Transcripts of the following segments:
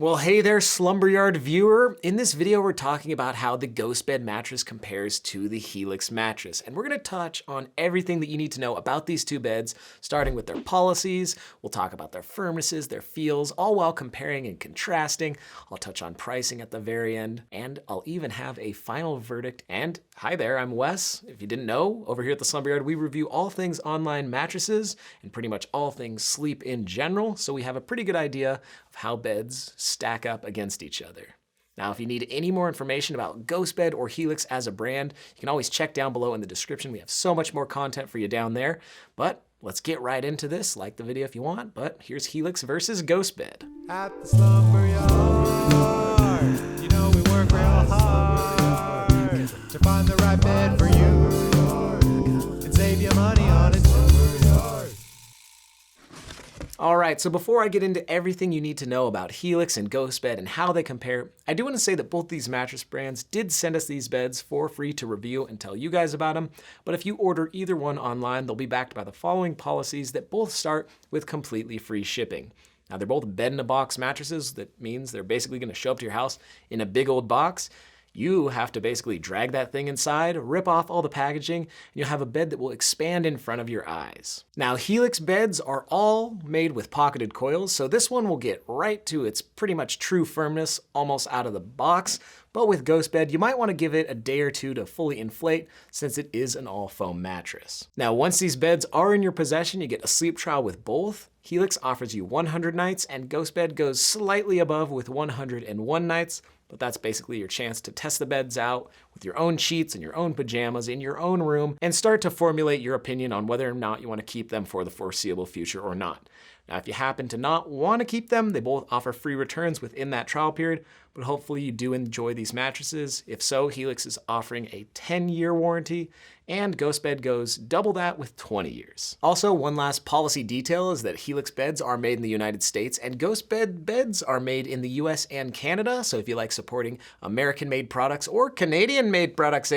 Well, hey there, Slumber Yard viewer. In this video, we're talking about how the GhostBed mattress compares to the Helix mattress. And we're gonna touch on everything that you need to know about these two beds, starting with their policies. We'll talk about their firmnesses, their feels, all while comparing and contrasting. I'll touch on pricing at the very end, and I'll even have a final verdict. And hi there, I'm Wes. If you didn't know, over here at the Slumber Yard, we review all things online mattresses and pretty much all things sleep in general. So we have a pretty good idea of how beds stack up against each other. Now, if you need any more information about GhostBed or Helix as a brand, you can always check down below in the description. We have so much more content for you down there. But let's get right into this. Like the video if you want, but here's Helix versus GhostBed. At the Slumber Yard, you know we work real hard to find the right bed for you and save you money on it. All right, so before I get into everything you need to know about Helix and GhostBed and how they compare, I do want to say that both these mattress brands did send us these beds for free to review and tell you guys about them. But if you order either one online, they'll be backed by the following policies that both start with completely free shipping. Now, they're both bed-in-a-box mattresses. That means they're basically going to show up to your house in a big old box. You have to basically drag that thing inside, rip off all the packaging, and you'll have a bed that will expand in front of your eyes. Now, Helix beds are all made with pocketed coils, so this one will get right to its pretty much true firmness almost out of the box. But with GhostBed, you might want to give it a day or two to fully inflate since it is an all-foam mattress. Now, once these beds are in your possession, you get a sleep trial with both. Helix offers you 100 nights, and GhostBed goes slightly above with 101 nights. But that's basically your chance to test the beds out with your own sheets and your own pajamas in your own room and start to formulate your opinion on whether or not you want to keep them for the foreseeable future or not. Now, if you happen to not want to keep them, they both offer free returns within that trial period, but hopefully you do enjoy these mattresses. If so, Helix is offering a 10-year warranty, and GhostBed goes double that with 20 years. Also, one last policy detail is that Helix beds are made in the United States, and GhostBed beds are made in the US and Canada, so if you like supporting American-made products or Canadian-made products,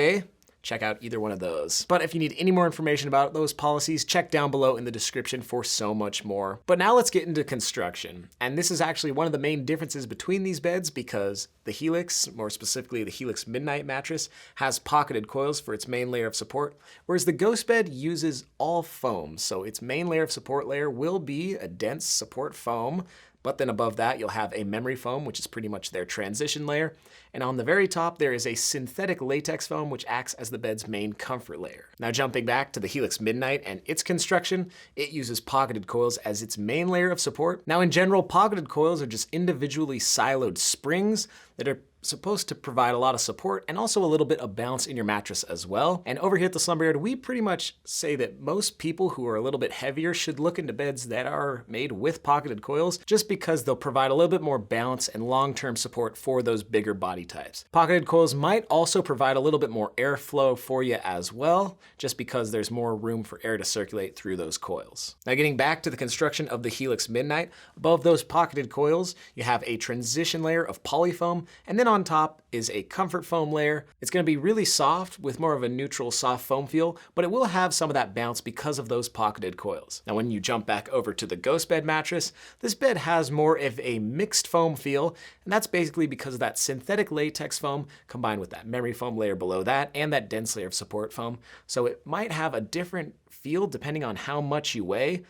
check out either one of those. But if you need any more information about those policies, check down below in the description for so much more. But now let's get into construction. And this is actually one of the main differences between these beds because the Helix, more specifically the Helix Midnight mattress, has pocketed coils for its main layer of support, whereas the GhostBed uses all foam. So its main layer of support layer will be a dense support foam, but then above that, you'll have a memory foam, which is pretty much their transition layer. And on the very top, there is a synthetic latex foam, which acts as the bed's main comfort layer. Now, jumping back to the Helix Midnight and its construction, it uses pocketed coils as its main layer of support. Now, in general, pocketed coils are just individually siloed springs that are supposed to provide a lot of support and also a little bit of bounce in your mattress as well. And over here at the Slumber Yard, we pretty much say that most people who are a little bit heavier should look into beds that are made with pocketed coils just because they'll provide a little bit more balance and long-term support for those bigger body types. Pocketed coils might also provide a little bit more airflow for you as well, just because there's more room for air to circulate through those coils. Now, getting back to the construction of the Helix Midnight, above those pocketed coils, you have a transition layer of polyfoam, and then on top is a comfort foam layer. It's going to be really soft with more of a neutral soft foam feel, but it will have some of that bounce because of those pocketed coils. Now, when you jump back over to the GhostBed mattress, this bed has more of a mixed foam feel, and that's basically because of that synthetic latex foam combined with that memory foam layer below that and that dense layer of support foam. So it might have a different feel depending on how much you weigh.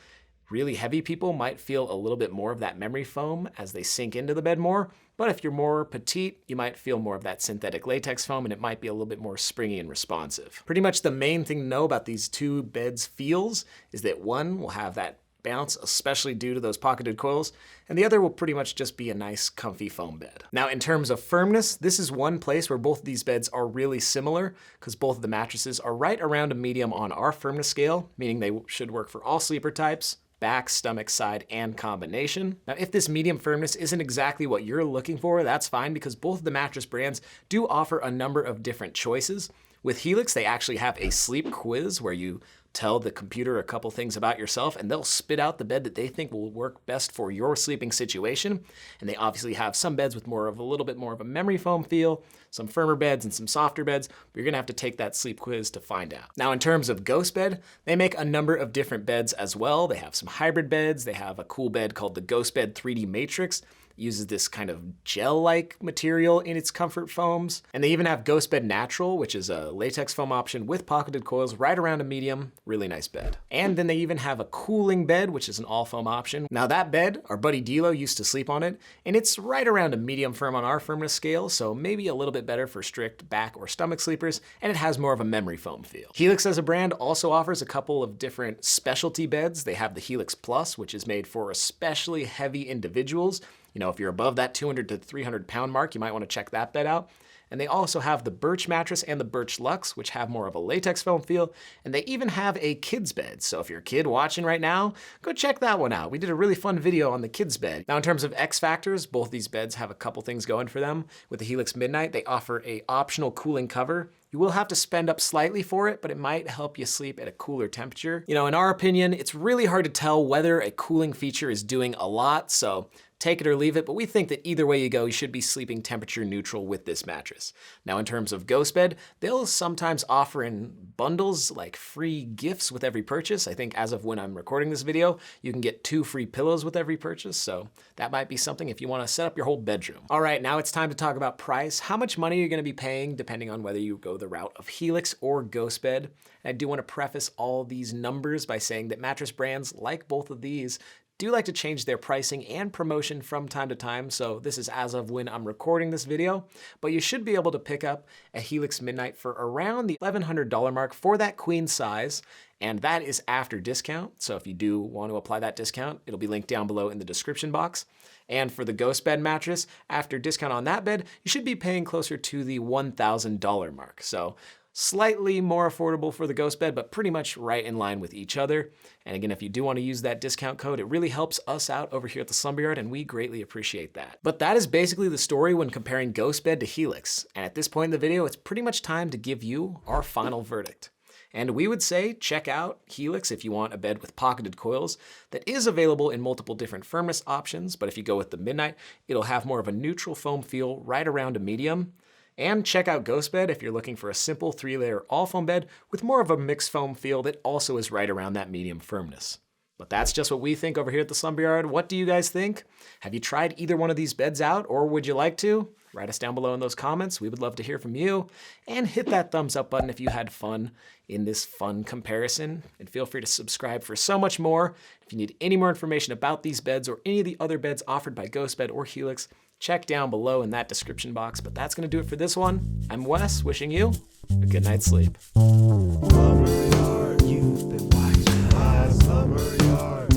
Really heavy people might feel a little bit more of that memory foam as they sink into the bed more, but if you're more petite, you might feel more of that synthetic latex foam and it might be a little bit more springy and responsive. Pretty much the main thing to know about these two beds' feels is that one will have that bounce, especially due to those pocketed coils, and the other will pretty much just be a nice comfy foam bed. Now, in terms of firmness, this is one place where both of these beds are really similar because both of the mattresses are right around a medium on our firmness scale, meaning they should work for all sleeper types, back, stomach, side, and combination. Now, if this medium firmness isn't exactly what you're looking for, that's fine because both of the mattress brands do offer a number of different choices. With Helix, they actually have a sleep quiz where you tell the computer a couple things about yourself and they'll spit out the bed that they think will work best for your sleeping situation. And they obviously have some beds with a little bit more of a memory foam feel, some firmer beds and some softer beds, but you're gonna have to take that sleep quiz to find out. Now, in terms of GhostBed, they make a number of different beds as well. They have some hybrid beds. They have a cool bed called the GhostBed 3D Matrix. uses this kind of gel-like material in its comfort foams. And they even have GhostBed Natural, which is a latex foam option with pocketed coils right around a medium. Really nice bed. And then they even have a cooling bed, which is an all foam option. Now that bed, our buddy D'Lo used to sleep on it, and it's right around a medium firm on our firmness scale, so maybe a little bit better for strict back or stomach sleepers, and it has more of a memory foam feel. Helix as a brand also offers a couple of different specialty beds. They have the Helix Plus, which is made for especially heavy individuals. You know, if you're above that 200 to 300 pound mark, you might want to check that bed out. And they also have the Birch mattress and the Birch Luxe, which have more of a latex foam feel. And they even have a kids bed. So if you're a kid watching right now, go check that one out. We did a really fun video on the kids bed. Now in terms of X factors, both these beds have a couple things going for them. With the Helix Midnight, they offer a optional cooling cover. You will have to spend up slightly for it, but it might help you sleep at a cooler temperature. You know, in our opinion, it's really hard to tell whether a cooling feature is doing a lot, so take it or leave it, but we think that either way you go, you should be sleeping temperature neutral with this mattress. Now in terms of GhostBed, they'll sometimes offer in bundles like free gifts with every purchase. I think as of when I'm recording this video, you can get 2 free pillows with every purchase, so that might be something if you want to set up your whole bedroom. All right, now it's time to talk about price. How much money you're going to be paying depending on whether you go the route of Helix or GhostBed. And I do want to preface all these numbers by saying that mattress brands like both of these do like to change their pricing and promotion from time to time, so this is as of when I'm recording this video, but you should be able to pick up a Helix Midnight for around the $1,100 mark for that queen size, and that is after discount, so if you do want to apply that discount, it'll be linked down below in the description box. And for the GhostBed mattress, after discount on that bed, you should be paying closer to the $1,000 mark, so slightly more affordable for the GhostBed, but pretty much right in line with each other. And again, if you do want to use that discount code, it really helps us out over here at the Slumber Yard, and we greatly appreciate that. But that is basically the story when comparing GhostBed to Helix. And at this point in the video, it's pretty much time to give you our final verdict. And we would say check out Helix if you want a bed with pocketed coils that is available in multiple different firmness options, but if you go with the Midnight, it'll have more of a neutral foam feel right around a medium. And check out GhostBed if you're looking for a simple 3-layer all-foam bed with more of a mixed foam feel that also is right around that medium firmness. But that's just what we think over here at the Slumber Yard. What do you guys think? Have you tried either one of these beds out, or would you like to? Write us down below in those comments. We would love to hear from you. And hit that thumbs up button if you had fun in this fun comparison. And feel free to subscribe for so much more. If you need any more information about these beds or any of the other beds offered by GhostBed or Helix, check down below in that description box. But that's going to do it for this one. I'm Wes, wishing you a good night's sleep. Slumber Yard, you've been watching my Slumber Yard.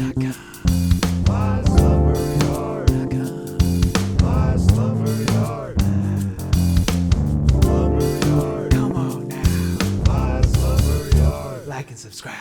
My Slumber Yard. My Slumber Yard. Slumber Yard. Come on now. My Slumber Yard. Like and subscribe.